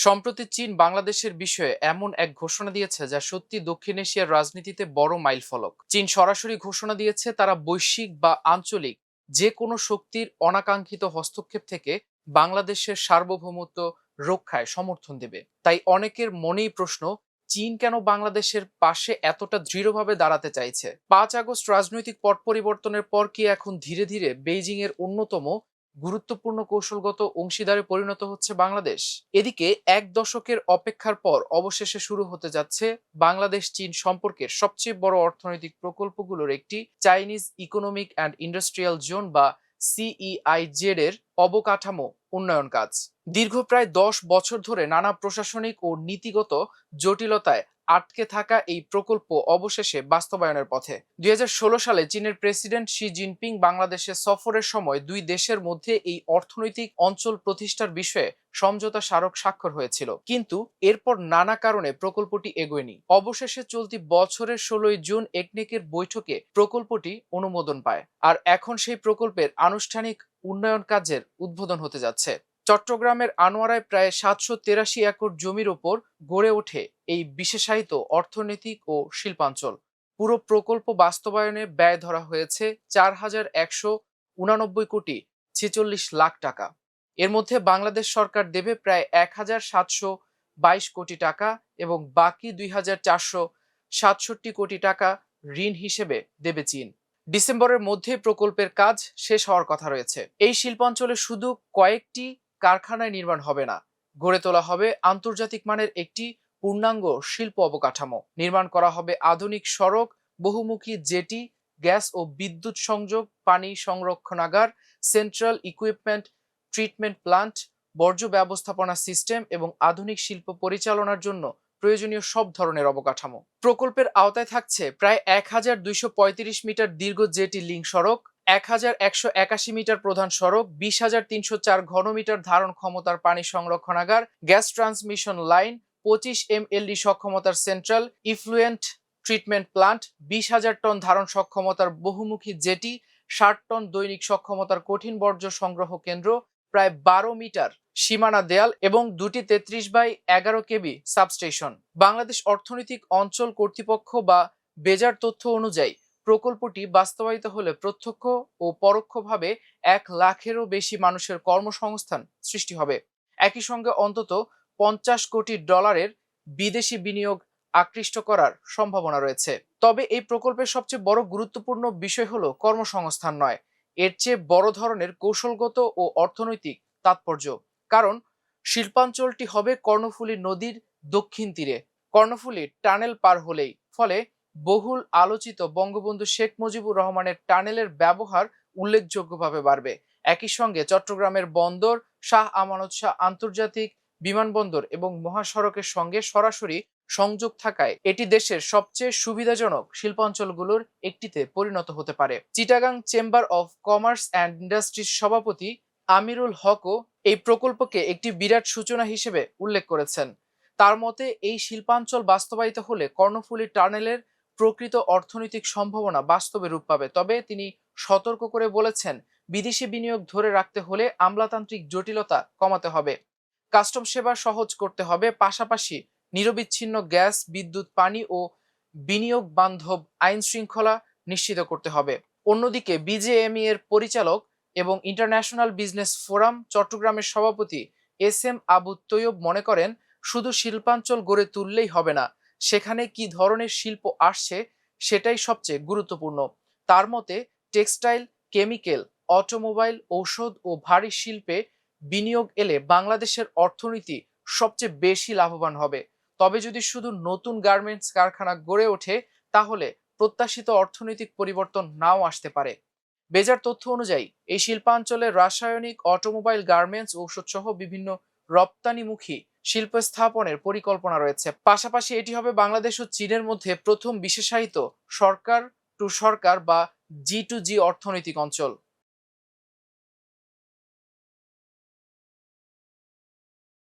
সম্প্রতি চীন বাংলাদেশের বিষয়ে এমন এক ঘোষণা দিয়েছে যা সত্যি দক্ষিণ এশিয়ার রাজনীতিতে বড় মাইলফলক। চীন সরাসরি ঘোষণা দিয়েছে তারা বৈশ্বিক বা আঞ্চলিক যে কোনো শক্তির অনাকাঙ্ক্ষিত হস্তক্ষেপ থেকে বাংলাদেশের সার্বভৌমত্ব রক্ষায় সমর্থন দেবে। তাই অনেকের মনেই প্রশ্ন, চীন কেন বাংলাদেশের পাশে এতটা দৃঢ়ভাবে দাঁড়াতে চাইছে? 5 আগস্ট রাজনৈতিক পট পরিবর্তনের পর কি এখন ধীরে ধীরে বেইজিং এর অন্যতম গুরুত্বপূর্ণ কৌশলগত অংশীদারে পরিণত হচ্ছে বাংলাদেশ? এদিকে এক দশকের অপেক্ষার পর অবশেষে শুরু হতে যাচ্ছে বাংলাদেশ চীন সম্পর্কের সবচেয়ে বড় অর্থনৈতিক প্রকল্পগুলোর একটি, Chinese economic and industrial zone বা সিইআইজেড এর অবকাঠামো উন্নয়ন কাজ। দীর্ঘ প্রায় 10 বছর ধরে নানা প্রশাসনিক ও নীতিগত জটিলতায় আটকে থাকা এই প্রকল্প অবশেষে বাস্তবায়নের পথে। 2016 সালে চীনের প্রেসিডেন্ট শি জিনপিং বাংলাদেশে সফরের সময় দুই দেশের মধ্যে এই অর্থনৈতিক অঞ্চল প্রতিষ্ঠার বিষয়ে সমঝোতা স্মারক স্বাক্ষর হয়েছিল, কিন্তু এরপর নানা কারণে প্রকল্পটি এগোয়নি। অবশেষে চলতি বছরের 16ই জুন একনেকের বৈঠকে প্রকল্পটি অনুমোদন পায়, আর এখন সেই প্রকল্পের আনুষ্ঠানিক উন্নয়ন কাজের উদ্বোধন হতে যাচ্ছে। চট্টগ্রামের আনোয়ারায় প্রায় 783 একর জমির ওপর গড়ে ওঠে এই বিশেষায়িত অর্থনৈতিক ও শিল্পাঞ্চল। পুরো প্রকল্প বাস্তবায়নে ব্যয় ধরা হয়েছে 4,189,46 টাকা। এর মধ্যে বাংলাদেশ সরকার দেবে প্রায় 1,722 টাকা এবং বাকি 2,467 টাকা ঋণ হিসেবে দেবে চীন। ডিসেম্বরের মধ্যে প্রকল্পের কাজ শেষ হওয়ার কথা রয়েছে। এই শিল্পাঞ্চলে শুধু কয়েকটি কারখানায় নির্মাণ হবে না, গড়ে তোলা হবে আন্তর্জাতিক মানের একটি পূর্ণাঙ্গ শিল্প অবকাঠামো। নির্মাণ করা হবে আধুনিক সড়ক, বহুমুখী জেটি, গ্যাস ও বিদ্যুৎ সংযোগ, পানি সংরক্ষণাগার, সেন্ট্রাল ইকুইপমেন্ট ট্রিটমেন্ট প্লান্ট, বর্জ্য ব্যবস্থাপনা সিস্টেম এবং আধুনিক শিল্প পরিচালনার জন্য প্রয়োজনীয় সব ধরনের অবকাঠামো। প্রকল্পের আওতায় থাকছে প্রায় 1,235 মিটার দীর্ঘ জেটি লিঙ্ক সড়ক, 1,181 মিটার প্রধান সড়ক, 20,304 ঘনমিটার ধারণ ক্ষমতার পানি সংরক্ষণাগার, গ্যাস ট্রান্সমিশন লাইন, 25 MLD সক্ষমতার central effluent treatment plant, 20,000 ton ধারণ সক্ষমতার বহুমুখী জেটি, 60 টন দৈনিক সক্ষমতার কঠিন বর্জ্য সংগ্রহ কেন্দ্র, প্রায় 12 মিটার সীমানা দেয়াল এবং দুটি 33/11 কেবি সাবস্টেশন। বাংলাদেশ অর্থনৈতিক অঞ্চল কর্তৃপক্ষ বা বেজার তথ্য অনুযায়ী প্রকল্পটি বাস্তবায়িত হলে প্রত্যক্ষ ও পরোক্ষভাবে 1 লাখেরও বেশি মানুষের কর্মসংস্থান সৃষ্টি হবে। একই সঙ্গে অন্তত $50 কোটি বিদেশি বিনিয়োগ আকৃষ্ট করার সম্ভাবনা রয়েছে। তবে এই প্রকল্পের সবচেয়ে বড় গুরুত্বপূর্ণ বিষয় হলো কর্মসংস্থান নয়, এর চেয়ে বড় ধরনের কৌশলগত ও অর্থনৈতিক তাৎপর্য। কারণ শিল্পাঞ্চলটি হবে কর্ণফুলী নদীর দক্ষিণ তীরে। কর্ণফুলী টানেল পার হলেই ফলে বহুল আলোচিত বঙ্গবন্ধু শেখ মুজিবুর রহমানের টানেলের ব্যবহার উল্লেখযোগ্যভাবে বাড়বে। একই সঙ্গে চট্টগ্রামের বন্দর, শাহ আমানত শাহ আন্তর্জাতিক বিমানবন্দর এবং মহাসড়কের সঙ্গে সরাসরি সংযোগ থাকায় এটি দেশের সবচেয়ে সুবিধাজনক শিল্পাঞ্চলগুলোর একটিতে পরিণত হতে পারে। Chittagong chamber of commerce and ইন্ডাস্ট্রির সভাপতি আমিরুল হকও এই প্রকল্পকে একটি বিরাট সূচনা হিসেবে উল্লেখ করেছেন। তার মতে এই শিল্পাঞ্চল বাস্তবায়িত হলে কর্ণফুলী টানেলের প্রকৃত অর্থনৈতিক সম্ভাবনা বাস্তবে রূপ পাবে। তবে তিনি সতর্ক করে বলেছেন, বিদেশি বিনিয়োগ ধরে রাখতে হলে আমলাতান্ত্রিক জটিলতা কমাতে হবে, কাস্টম সেবা সহজ করতে হবে, পাশাপাশি নিরবিচ্ছিন্ন গ্যাস, বিদ্যুৎ, পানি ও বিনিয়োগ বান্ধব আইন শৃঙ্খলা নিশ্চিত করতে হবে। অন্যদিকে বিজেএমই এর পরিচালক এবং ইন্টারন্যাশনাল বিজনেস ফোরাম চট্টগ্রামের সভাপতি SM আবু তৈয়ব মনে করেন, শুধু শিল্পাঞ্চল গড়ে তুললেই হবে না, সেখানে কি ধরনের শিল্প আসছে সেটাই সবচেয়ে গুরুত্বপূর্ণ। তার মতে টেক্সটাইল, কেমিক্যাল, অটোমোবাইল, ঔষধ ও ভারী শিল্পে বিনিয়োগ এলে বাংলাদেশের অর্থনীতি সবচেয়ে বেশি লাভবান হবে। তবে যদি শুধু নতুন গার্মেন্টস কারখানা গড়ে ওঠে তাহলে প্রত্যাশিত অর্থনৈতিক পরিবর্তন নাও আসতে পারে। বেজার তথ্য অনুযায়ী এই শিল্পাঞ্চলে রাসায়নিক, অটোমোবাইল, গার্মেন্টস, ঔষধ সহ বিভিন্ন রপ্তানিমুখী শিল্প স্থাপনের পরিকল্পনা রয়েছে। পাশাপাশি এটি হবে বাংলাদেশ ও চীনের মধ্যে প্রথম বিশেষায়িত সরকার টু সরকার বা G2G অর্থনৈতিক অঞ্চল।